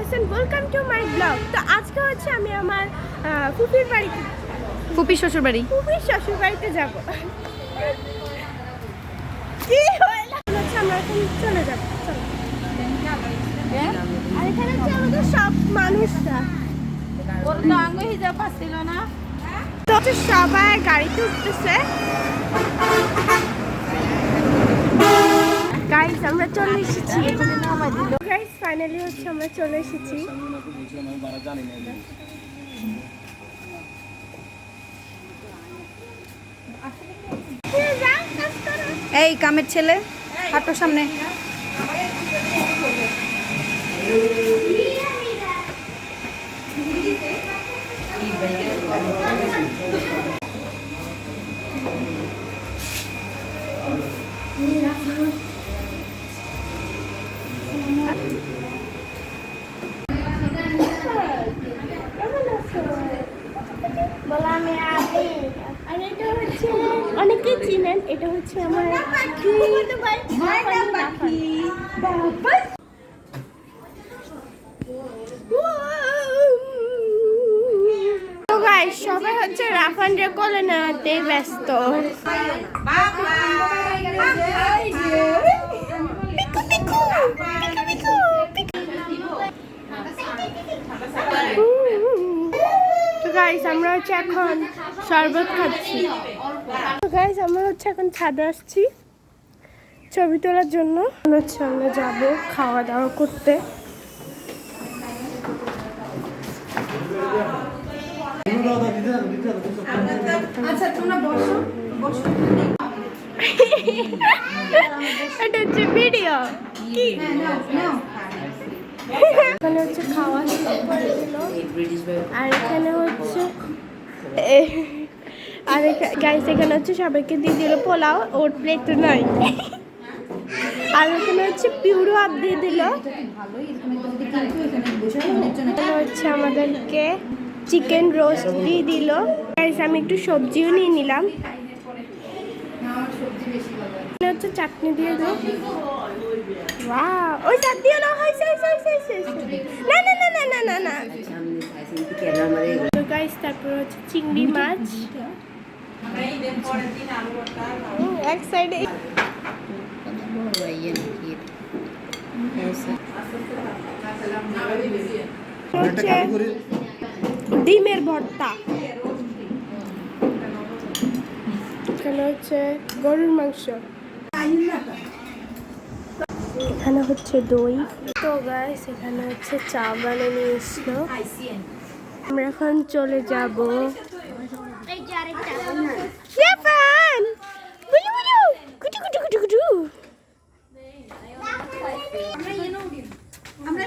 Hasan, welcome to my blog. তো আজকে হচ্ছে আমি আমার ফুপির বাড়িতে, ফুপির শ্বশুর বাড়িতে যাব। কি হলো হচ্ছে আমরা এখন চলে যাব। চলো। আর এখানে হচ্ছে আমাদের সব মানুষরা, ওর তো আঙ্গ হিজাব আসছিল না, তো হচ্ছে সবাই গাড়িতে উঠতেছে। গাইস আমরা চলে এসেছি। গাইস ফাইনালি হচ্ছে আমরা চলে এসেছি। এই কামের ছেলে হাঁটো সামনে। অনেকেই চিনেন, এটা হচ্ছে আমার সবাই হচ্ছে রাফানরে কোলে নেওয়াতে ব্যস্ত। গাইস আমরা হচ্ছে এখন শরবত খাচ্ছি। গাইস আমরা হচ্ছে এখন ছাদে আসছি ছবি তোলার জন্য। হচ্ছে আমরা যাবো খাওয়া দাওয়া করতে। আচ্ছা তোমরা বসো বসো। এটা হচ্ছে ভিডিও কি? এখানে হচ্ছে খাওয়া শুরু করে দিল। আর এখানে হচ্ছে গাইস এখানে হচ্ছে সবাইকে দিয়ে দিল পোলাও, ওর প্লেট নাই। আর এখানে হচ্ছে পিউরো আপ দিয়ে দিল। হচ্ছে আমাদেরকে চিকেন রোস্ট দিয়ে দিল। গাইস আমি একটু সবজিও নিয়ে নিলাম। হচ্ছে চাটনি দিয়ে দিল। ওয়াও, ওই চাট দিও না, হইছে না না না না না না না। তো গাইস তারপর হচ্ছে চিংড়ি মাছ এক সাইডে, ডিমের ভর্তা, এখানে হচ্ছে গরুর মাংস, এখানে হচ্ছে দই। তো গাইস এখানে হচ্ছে চা বানিয়ে নিয়ে এসলো। আমরা এখন চলে যাব। আমরা